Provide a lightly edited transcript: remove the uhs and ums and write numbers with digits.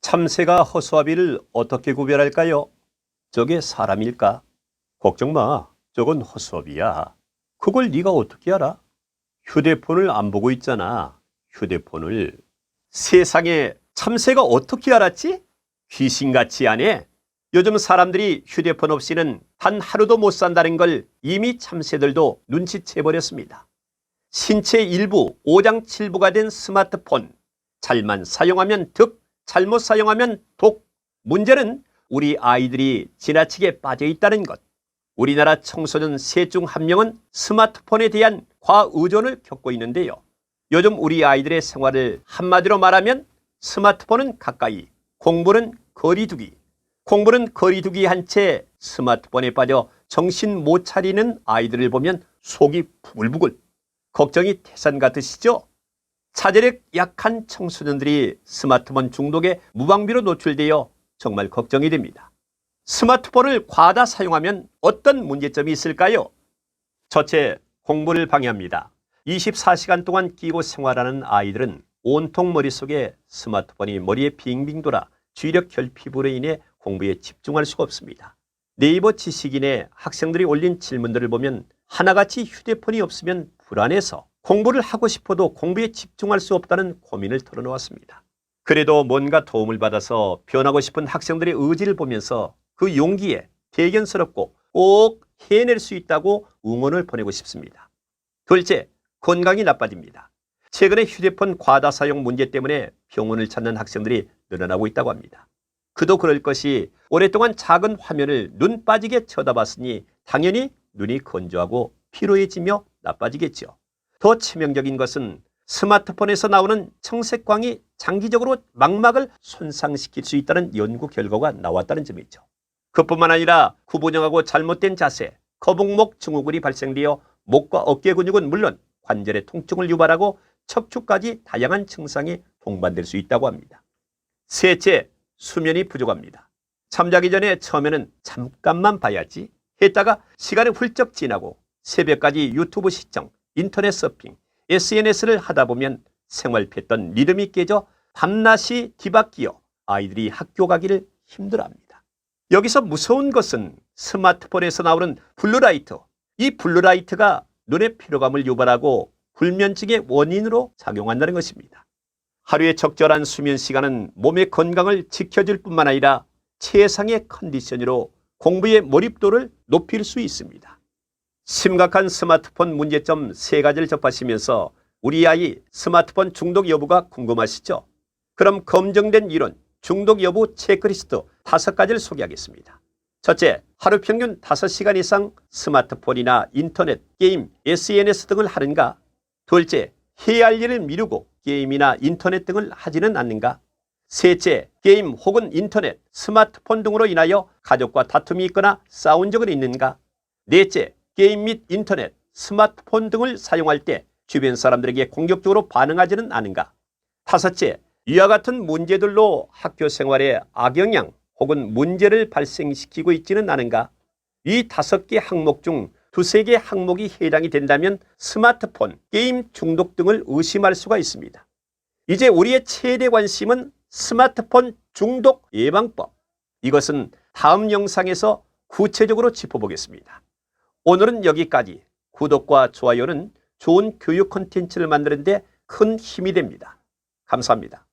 참새가 허수아비를 어떻게 구별할까요? 저게 사람일까? 걱정 마. 저건 허수아비야. 그걸 네가 어떻게 알아? 휴대폰을 안 보고 있잖아. 휴대폰을. 세상에, 참새가 어떻게 알았지? 귀신같이 하네. 요즘 사람들이 휴대폰 없이는 단 하루도 못 산다는 걸 이미 참새들도 눈치채버렸습니다. 신체 일부 오장칠부가 된 스마트폰. 잘만 사용하면 득, 잘못 사용하면 독. 문제는 우리 아이들이 지나치게 빠져 있다는 것. 우리나라 청소년 셋 중 한 명은 스마트폰에 대한 과의존을 겪고 있는데요. 요즘 우리 아이들의 생활을 한마디로 말하면 스마트폰은 가까이, 공부는 거리두기. 공부는 거리두기 한 채 스마트폰에 빠져 정신 못 차리는 아이들을 보면 속이 부글부글. 걱정이 태산 같으시죠? 자제력 약한 청소년들이 스마트폰 중독에 무방비로 노출되어 정말 걱정이 됩니다. 스마트폰을 과다 사용하면 어떤 문제점이 있을까요? 첫째, 공부를 방해합니다. 24시간 동안 끼고 생활하는 아이들은 온통 머릿속에 스마트폰이 머리에 빙빙 돌아 주의력 결핍으로 인해 공부에 집중할 수가 없습니다. 네이버 지식인의 학생들이 올린 질문들을 보면 하나같이 휴대폰이 없으면 불안해서 공부를 하고 싶어도 공부에 집중할 수 없다는 고민을 털어놓았습니다. 그래도 뭔가 도움을 받아서 변하고 싶은 학생들의 의지를 보면서 그 용기에 대견스럽고 꼭 해낼 수 있다고 응원을 보내고 싶습니다. 둘째, 건강이 나빠집니다. 최근에 휴대폰 과다 사용 문제 때문에 병원을 찾는 학생들이 늘어나고 있다고 합니다. 그도 그럴 것이 오랫동안 작은 화면을 눈 빠지게 쳐다봤으니 당연히 눈이 건조하고 피로해지며 나빠지겠죠. 더 치명적인 것은 스마트폰에서 나오는 청색광이 장기적으로 망막을 손상시킬 수 있다는 연구 결과가 나왔다는 점이죠. 그뿐만 아니라 구부정하고 잘못된 자세, 거북목 증후군이 발생되어 목과 어깨 근육은 물론 관절의 통증을 유발하고 척추까지 다양한 증상이 동반될 수 있다고 합니다. 셋째, 수면이 부족합니다. 잠자기 전에 처음에는 잠깐만 봐야지 했다가 시간이 훌쩍 지나고 새벽까지 유튜브 시청, 인터넷 서핑, SNS를 하다 보면 생활 패턴 리듬이 깨져 밤낮이 뒤바뀌어 아이들이 학교 가기를 힘들어합니다. 여기서 무서운 것은 스마트폰에서 나오는 블루라이트. 이 블루라이트가 눈의 피로감을 유발하고 불면증의 원인으로 작용한다는 것입니다. 하루의 적절한 수면 시간은 몸의 건강을 지켜줄 뿐만 아니라 최상의 컨디션으로 공부의 몰입도를 높일 수 있습니다. 심각한 스마트폰 문제점 3가지를 접하시면서 우리 아이 스마트폰 중독 여부가 궁금하시죠? 그럼 검증된 이론 중독 여부 체크리스트 5가지를 소개하겠습니다. 첫째, 하루 평균 5시간 이상 스마트폰이나 인터넷, 게임, SNS 등을 하는가? 둘째, 해야 할 일을 미루고 게임이나 인터넷 등을 하지는 않는가? 셋째, 게임 혹은 인터넷, 스마트폰 등으로 인하여 가족과 다툼이 있거나 싸운 적은 있는가? 넷째, 게임 및 인터넷, 스마트폰 등을 사용할 때 주변 사람들에게 공격적으로 반응하지는 않은가? 다섯째, 이와 같은 문제들로 학교 생활에 악영향 혹은 문제를 발생시키고 있지는 않은가? 이 5개 항목 중 2-3개 항목이 해당이 된다면 스마트폰, 게임 중독 등을 의심할 수가 있습니다. 이제 우리의 최대 관심은 스마트폰 중독 예방법. 이것은 다음 영상에서 구체적으로 짚어보겠습니다. 오늘은 여기까지. 구독과 좋아요는 좋은 교육 콘텐츠를 만드는 데 큰 힘이 됩니다. 감사합니다.